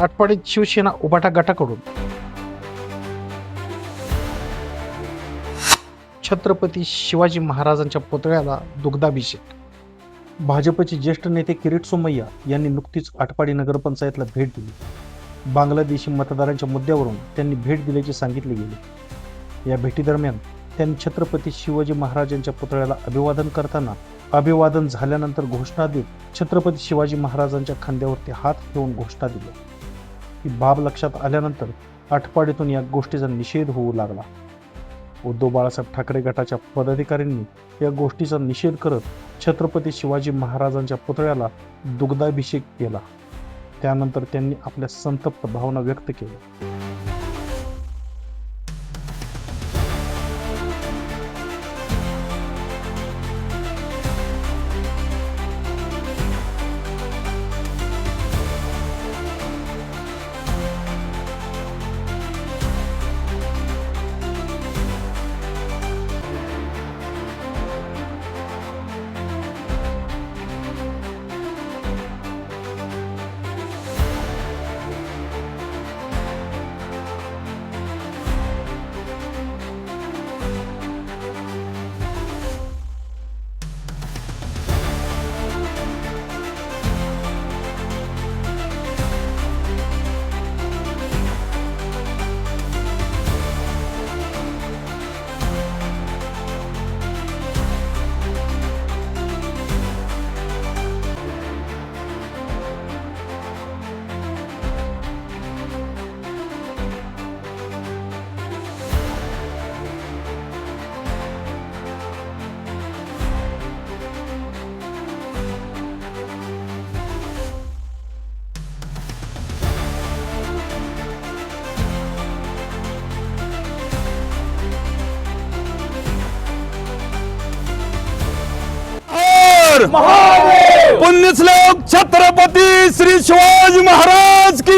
आटपाडीत शिवसेना उभाटा गटाकडून छत्रपती शिवाजी महाराजांच्या पुतळ्याला दुग्धाभिषेक। भाजपचे ज्येष्ठ नेते किरीट सोमय्या यांनी नुकतीच आटपाडी नगरपंचायतला भेट दिली। बांगलादेशी मतदारांच्या मुद्द्यावरून त्यांनी भेट दिल्याचे सांगितले गेले। या भेटीदरम्यान त्यांनी छत्रपती शिवाजी महाराजांच्या पुतळ्याला अभिवादन करताना अभिवादन झाल्यानंतर घोषणा देत छत्रपती शिवाजी महाराजांच्या खांद्यावरती हात ठेवून घोषणा दिली। ही बाब लक्षात आल्यानंतर आटपाडीतून या गोष्टीचा निषेध होऊ लागला। उद्धव बाळासाहेब ठाकरे गटाच्या पदाधिकाऱ्यांनी या गोष्टीचा निषेध करत छत्रपती शिवाजी महाराजांच्या पुतळ्याला दुग्धाभिषेक केला। त्यानंतर त्यांनी आपल्या संतप्त भावना व्यक्त केल्या। पुण्यश्लोक छत्रपति श्री शिवाजी महाराज की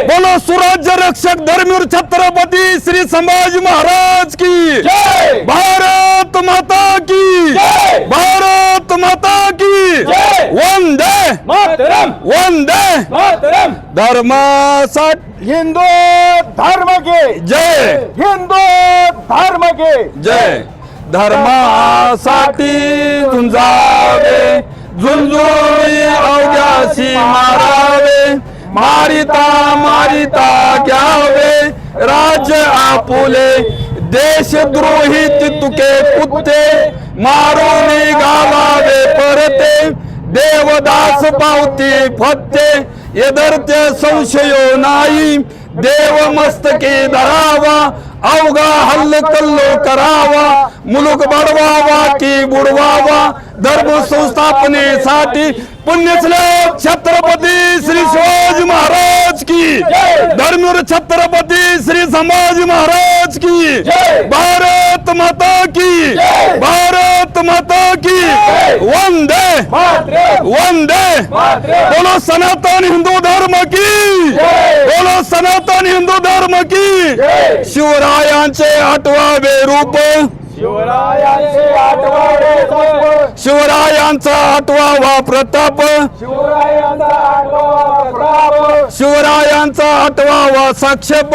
बोलो। सुराज्य रक्षक धर्मवीर छत्रपति श्री संभाजी महाराज की भारत माता की, भारत माता की वंदे मातरम, वंदे मातरम। धर्मासाठी हिंदू धर्म के जय, हिंदू धर्म के जय। धर्मासाठी झुंजावे, झुंजुळी अवघ्याशी मारावे, मारिता मारिता घ्यावे राज्य आपुले। देशद्रोही तुके कुत्ते मारून घालावे परते, देवदास पावती फत्ते यदर्थ संशयो नाही। देव मस्तके धरावा अवघा हल्ल कल्लो करावा, मुलुक बडवावा की बुडवावा धर्म संस्थापनेसाठी। पुण्यश्लोक छत्रपती श्री शिवाजी महाराज की, धर्मवीर छत्रपती श्री संभाजी महाराज की, भारत माता की, भारत माता की वंदे वंदे। बोलो सनातन हिंदू धर्म की, बोलो सनातन हिंदू धर्म की। शिवरायांचे 8वे रूप, शिवरायांचे 8वे रूप, शिवरायांचा 8वा प्रताप, शिवरायांचा 8वा प्रताप, शिवरायांचा 8वा साक्षेप,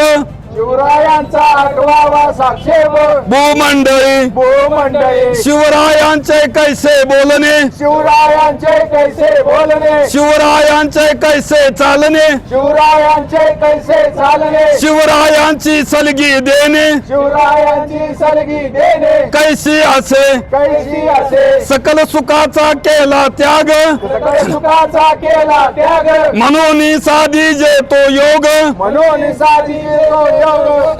शिवरायांचा 8वा साक्षेप। भूमंडळी भूमंडळी शिवरायांचे कैसे बोलणे, शिवरायांचे कैसे बोलणे, शिवरायांचे कैसे चालणे, शिवरायांचे कैसे चालणे, शिवरायांची सलगी देणे शिवरायांची सलगी देणे कैसी असे, कैसी असे। सकल सुखाचा केला त्याग, सकल सुखाचा केला त्याग, म्हणून साधी जे तो योग, म्हणून साधी तो योग।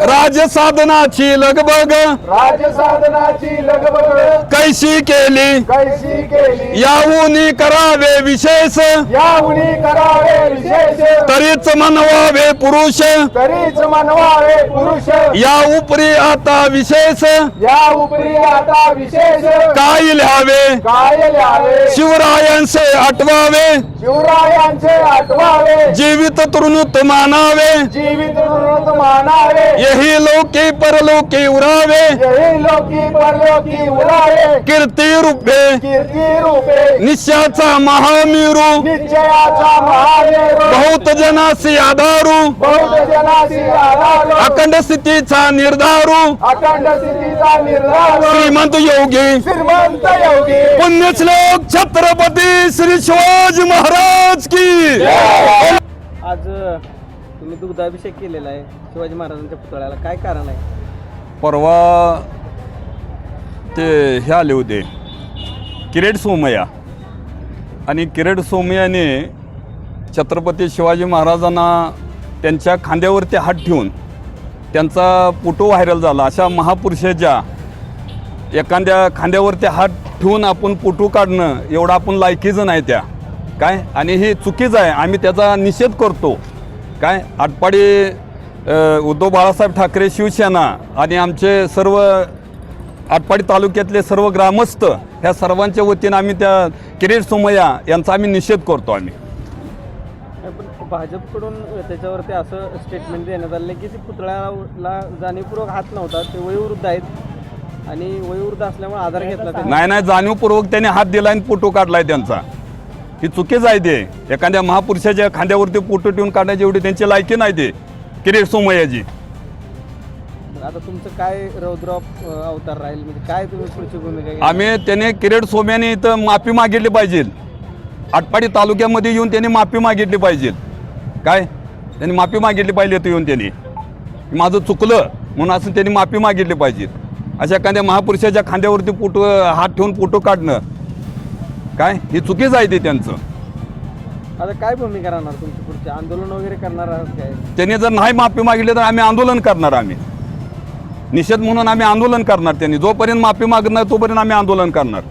राजसाधनाची लगबग राजसाधनाची लगबग कैसी केली, कैसी केली याहूनी करावे विशेष, याहुनी करावे विशेष। तरीच मनवावे पुरुष, तरीच मनवावे पुरुष, या उपरी आता विशेष या उपरी आता विशेष। काय लिहावे, काय लिहावे, शिवरायांचे आठवावे, शिवरायांचे 8वे, जीवित तृणुत मानावे, जीवित मृत मानावे। यही लोकी परलोकी उरावे, यही लोकी परलोकी उरावे, कीर्ती रूपे कीर्ती रूपे निश्चयाचा महामी वीरू निश्चयाचा महामेरू बहुत जनासी आधारू बहुत जनासी आधारू अखंड स्थितीचा निर्धारू अखंड स्थितीचा निर्धार श्रीमंत योगी श्रीमंत योगी पुण्यश्लोक छत्रपती श्री शिवाजी महाराज की आज तुम्ही दुग्धाभिषेक केलेला आहे शिवाजी महाराजांच्या पुतळ्याला, काय कारण आहे? परवा ते हे आले होते किरीट सोमय्या, आणि किरीट सोमय्याने छत्रपती शिवाजी महाराजांना त्यांच्या खांद्यावरती हात ठेवून त्यांचा फोटो व्हायरल झाला. अशा महापुरुषाच्या एखाद्या खांद्यावरती हात ठेवून आपण फोटो काढणं एवढं आपण लायकीचं नाही त्या काय, आणि हे चुकीचं आहे. आम्ही त्याचा निषेध करतो. काय आटपाडी उद्धव बाळासाहेब ठाकरे शिवसेना आणि आमचे सर्व आटपाडी तालुक्यातले सर्व ग्रामस्थ ह्या सर्वांच्या वतीनं आम्ही त्या किरीट सोमय्या यांचा आम्ही निषेध करतो. आम्ही पण भाजपकडून त्याच्यावरती असं स्टेटमेंट देण्यात आलं की ते पुतळ्याला जाणीवपूर्वक हात नव्हता, ते वयोवृद्ध आहेत आणि वयोवृद्ध असल्यामुळे आधार घेतला त्यांनी. नाही जाणीवपूर्वक त्यांनी हात दिला आणि फोटो काढलाय त्यांचा. ही चुकीच आहे. ते एखाद्या महापुरुषाच्या खांद्यावरती फोटो ठेवून काढण्याची एवढी त्यांची लायकी नाही ते किरीट सोमय्याची. आता तुमचं काय रौद्र अवतार राहील, म्हणजे काय तुम्ही पुढची भूमिका घेणार? आम्ही त्याने किरीट सोमय्याने इथं माफी मागितली पाहिजे. आटपाडी तालुक्यामध्ये येऊन त्यांनी माफी मागितली पाहिजे. काय त्यांनी माफी मागितली पाहिजे इथं येऊन त्यांनी, माझं चुकलं म्हणून असं त्यांनी माफी मागितली पाहिजे. अशा एखाद्या महापुरुषाच्या खांद्यावरती फोटो हात ठेवून फोटो काढणं काय हे चुकीचं आहे ते त्यांचं. आता काय भूमिका राहणार तुमची पुढचे? आंदोलन वगैरे करणार आहात काय? त्यांनी जर नाही माफी मागितली तर आम्ही आंदोलन करणार. आम्ही निषेध म्हणून आम्ही आंदोलन करणार. त्यांनी जोपर्यंत माफी मागत नाही तोपर्यंत आम्ही आंदोलन करणार.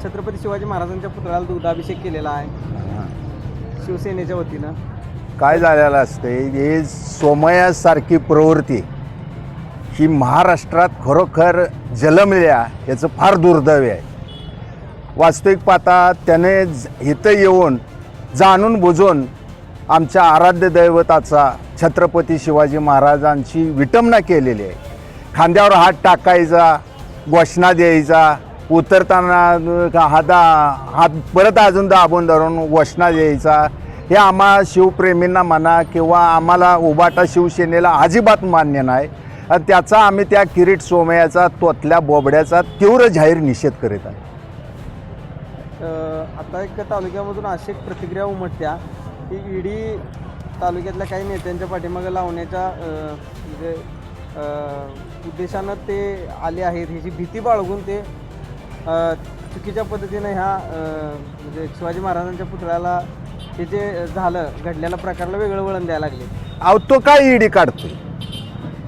छत्रपती शिवाजी महाराजांच्या पुतळ्याला दुग्धाभिषेक केलेला आहे शिवसेनेच्या वतीनं. काय झालेलं असते, हे सोमय्यासारखी प्रवृत्ती ही महाराष्ट्रात खरोखर जन्मल्या याचं फार दुर्दैव आहे. वास्तविक पाहता त्याने इथं येऊन जाणून बुजून आमच्या आराध्य दैवताचा छत्रपती शिवाजी महाराजांची विटंबना केलेली आहे. खांद्यावर हात टाकायचा, घोषणा द्यायचा, उतरताना हात परत अजून दाबून धरून घोषणा द्यायचा, हे आम्हा शिवप्रेमींना म्हणा किंवा आम्हाला उबाटा शिवसेनेला अजिबात मान्य नाही. आणि त्याचा आम्ही त्या किरीट सोमय्याचा तोतल्या बोबड्याचा तीव्र जाहीर निषेध करीत आहे. आता एक तालुक्यामधून अशी एक प्रतिक्रिया उमटत्या की ईडी तालुक्यातल्या काही नेत्यांच्या पाठीमागे लावण्याच्या म्हणजे उद्देशानं ते आले आहेत, ह्याची भीती बाळगून ते चुकीच्या पद्धतीनं ह्या म्हणजे शिवाजी महाराजांच्या पुतळ्याला हे जे झालं घडलेल्या प्रकारला वेगळं वळण द्यायला लागले. अहो तो काय ईडी काढतोय,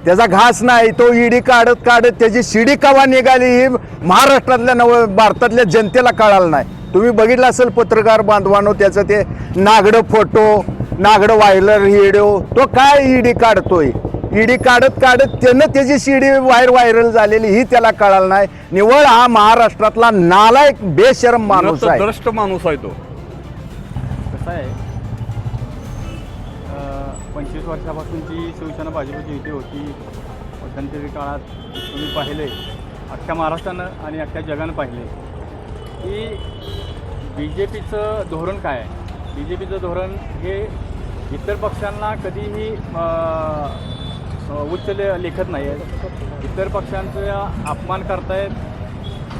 त्याचा घास नाही. तो ईडी काढत काढत त्याची शिडी कवा निघाली ही महाराष्ट्रातल्या भारतातल्या जनतेला कळालं नाही. तुम्ही बघितलं असेल पत्रकार बांधवानो, त्याचं ते नागडं फोटो, नागडं व्हायरल तो काय ईडी काढतोय. ईडी काढत काढत त्यानं त्याची शिडी व्हायरल झालेली ही त्याला कळालं नाही. निव्वळ हा महाराष्ट्रातला नालायक बेशरम माणूस आहे. भ्रष्ट माणूस आहे तो. कसं आहे, 25 वर्षापासूनची शिवसेना भाजपची युती होती. मध्यंतरी काळात तुम्ही पाहिले, अख्ख्या महाराष्ट्रानं आणि अख्ख्या जगानं पाहिले की बी जे पीचं धोरण काय आहे. बी जे पीचं धोरण हे इतर पक्षांना कधीही उच्च लेखत नाही आहे. इतर पक्षांचा अपमान करतायत,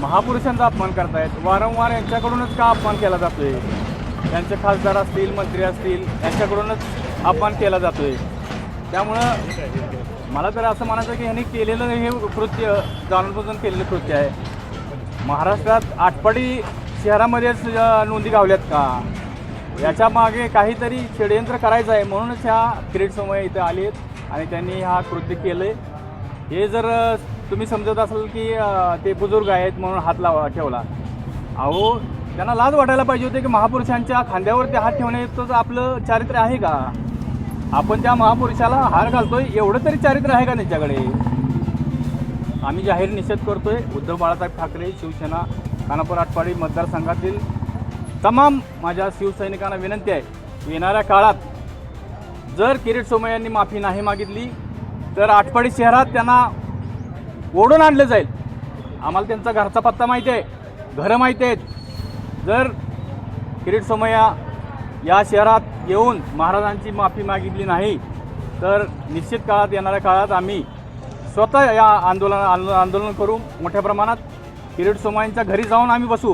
महापुरुषांचा अपमान करतायत. वारंवार यांच्याकडूनच का अपमान केला जातो आहे. त्यांचे खासदार असतील, मंत्री असतील, यांच्याकडूनच अपमान केला जातो आहे. त्यामुळं मला तर असं म्हणायचं की ह्यांनी केलेलं हे कृत्य जाणूनबुजून केलेलं कृत्य आहे. महाराष्ट्रात आटपाडी शहरामध्येच नोंदी गावल्यात का, याच्या मागे काहीतरी षडयंत्र करायचं आहे. म्हणूनच ह्या किरीट सोमय्या इथं आले आहेत आणि त्यांनी हा कृत्य केलं आहे. हे जर तुम्ही समजत असाल की ते बुजुर्ग आहेत म्हणून हात ठेवला, अहो त्यांना लाज वाटायला पाहिजे होते की महापुरुषांच्या खांद्यावरती हात ठेवण्याचं आपलं चारित्र्य आहे का. आपण त्या महापुरुषाला हार घालतोय एवढं तरी चारित्र्य आहे का त्यांच्याकडे. आम्ही जाहीर निषेध करतोय. उद्धव बाळासाहेब ठाकरे शिवसेना खानापूर आटपाडी मतदारसंघातील तमाम माझ्या शिवसैनिकांना विनंती आहे, येणाऱ्या काळात जर किरीट सोमय्यांनी माफी नाही मागितली तर आटपाडी शहरात त्यांना ओढून आणलं जाईल. आम्हाला त्यांचा घरचा पत्ता माहिती आहे, घरं माहिती आहेत. जर किरीट सोमय्या या शहरात येऊन महाराजांची माफी मागितली नाही तर निश्चित काळात येणाऱ्या काळात आम्ही स्वतः या आंदोलन करू. मोठ्या प्रमाणात किरीट सोमय्यांच्या घरी जाऊन आम्ही बसू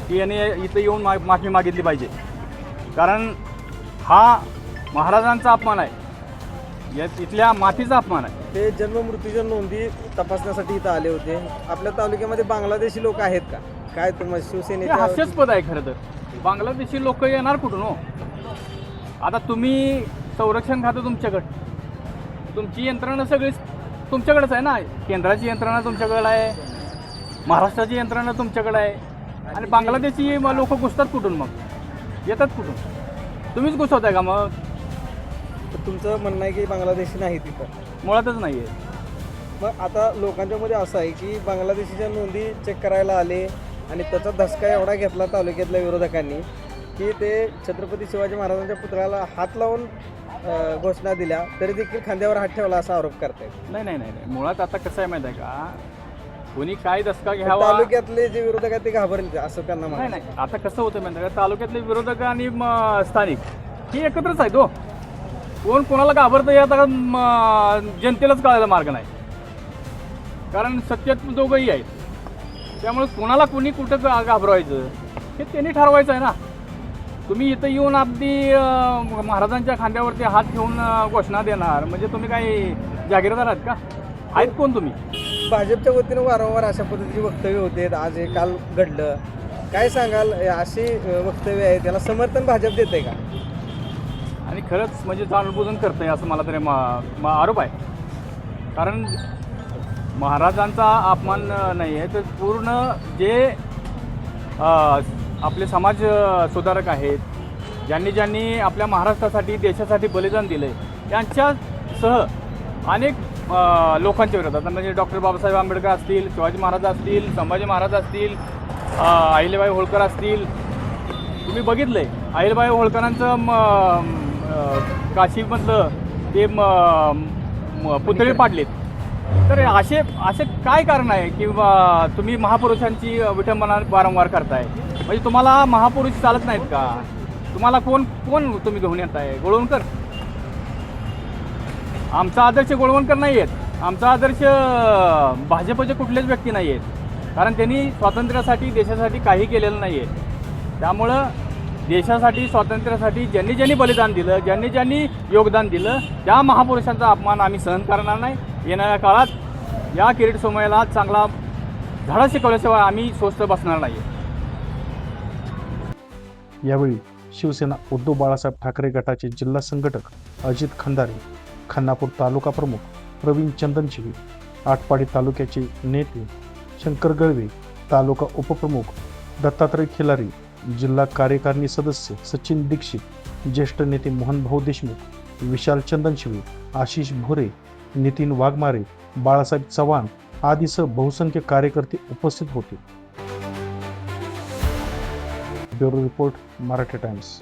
की याने इथं येऊन माफी मागितली पाहिजे. कारण हा महाराजांचा अपमान आहे, या इथल्या मातीचा अपमान आहे. ते जन्म मृत्यूच्या नोंदी तपासण्यासाठी इथं आले होते. आपल्या तालुक्यामध्ये बांगलादेशी लोक आहेत का? काय तुम्हाला हे शिवसेनेच्या हास्यास्पद आहे खरं तर. बांगलादेशी लोक येणार कुठून हो? आता तुम्ही संरक्षण खातं तुमच्याकडं, तुमची यंत्रणा सगळी तुमच्याकडेच आहे ना. केंद्राची यंत्रणा तुमच्याकडे आहे, महाराष्ट्राची यंत्रणा तुमच्याकडे आहे, आणि बांगलादेशी लोक घुसतात कुठून? मग येतात कुठून? तुम्हीच घुसवताय का? मग तुमचं म्हणणं आहे की बांगलादेशी नाही तिथं? मुळातच नाही आहे. मग आता लोकांच्या मध्ये असं आहे की बांगलादेशीच्या नोंदी चेक करायला आले आणि त्याचा धसका एवढा घेतला तालुक्यातल्या विरोधकांनी की ते छत्रपती शिवाजी महाराजांच्या पुतळ्याला हात लावून घोषणा दिल्या तरी देखील खांद्यावर हात ठेवला असा आरोप करतायत. नाही नाही नाही नाही. मुळात आता कसं आहे माहिती आहे का, कोणी काय दसका घ्यावा. तालुक्यातले जे विरोधक आहेत ते घाबरले असं त्यांना नाही म्हणायचं. नाही. आता कसं होतं माहिती आहे का, तालुक्यातले विरोधक आणि स्थानिक ही एकत्रच आहेत हो. कोण कोणाला घाबरतं हे आता जनतेलाच कळायला मार्ग नाही. कारण सत्यात दोघंही आहेत. त्यामुळे कोणाला कोणी कुठं घाबरवायचं हे त्यांनी ठरवायचं आहे ना. तुम्ही इथं येऊन अगदी महाराजांच्या खांद्यावरती हात ठेवून घोषणा देणार म्हणजे तुम्ही काही जागीरदार आहात का? आहेत कोण तुम्ही? भाजपच्या वतीनं वारंवार अशा पद्धतीची वक्तव्य होते. आज हे काल घडलं. काय सांगाल? अशी वक्तव्य आहे त्याला समर्थन भाजप देते का? आणि खरंच म्हणजे जाणूनबुजून करतं आहे असं मला तरी आरोप आहे. कारण महाराजांचा अपमान नाही आहे तर पूर्ण जे आपले समाज सुधारक आहेत, ज्यांनी आपल्या महाराष्ट्रासाठी देशासाठी बलिदान दिलं आहे, यांच्यासह अनेक लोकांच्या विरोधात म्हणजे डॉक्टर बाबासाहेब आंबेडकर असतील, शिवाजी महाराज असतील, संभाजी महाराज असतील, अहिल्याबाई होळकर असतील. तुम्ही बघितलं आहे अहिल्याबाई होळकरांचं काशीमधलं ते पुतळे पाडलेत. तर असे काय कारण आहे की तुम्ही महापुरुषांची विटंबना वारंवार करताय? म्हणजे तुम्हाला महापुरुष चालत नाहीत का? तुम्हाला कोण तुम्ही घेऊन येत आहे? गोळवणकर? आमचा आदर्श गोळवणकर नाही आहेत. आमचा आदर्श भाजपचे कुठलेच व्यक्ती नाही आहेत. कारण त्यांनी स्वातंत्र्यासाठी देशासाठी काही केलेलं नाही आहे. त्यामुळं देशासाठी स्वातंत्र्यासाठी ज्यांनी बलिदान दिलं, ज्यांनी योगदान दिलं त्या महापुरुषांचा अपमान आम्ही सहन करणार नाही. येणाऱ्या काळात या किरीट सोमय्याला चांगला धडा शिकवल्याशिवाय आम्ही स्वस्थ बसणार नाही. यावेळी शिवसेना उद्धव बाळासाहेब ठाकरे गटाचे जिल्हा संघटक अजित खंदारे, खानापूर तालुका प्रमुख प्रवीण चंदनशिवी, आटपाडी तालुक्याचे नेते शंकर गळवे, तालुका उपप्रमुख दत्तात्रय खिलारी, जिल्हा कार्यकारिणी सदस्य सचिन दीक्षित, ज्येष्ठ नेते मोहनभाऊ देशमुख, विशाल चंदनशिवी, आशिष भोरे, नितीन वाघमारे, बाळासाहेब चव्हाण आदीसह बहुसंख्य कार्यकर्ते उपस्थित होते. Bureau report, Marathi times.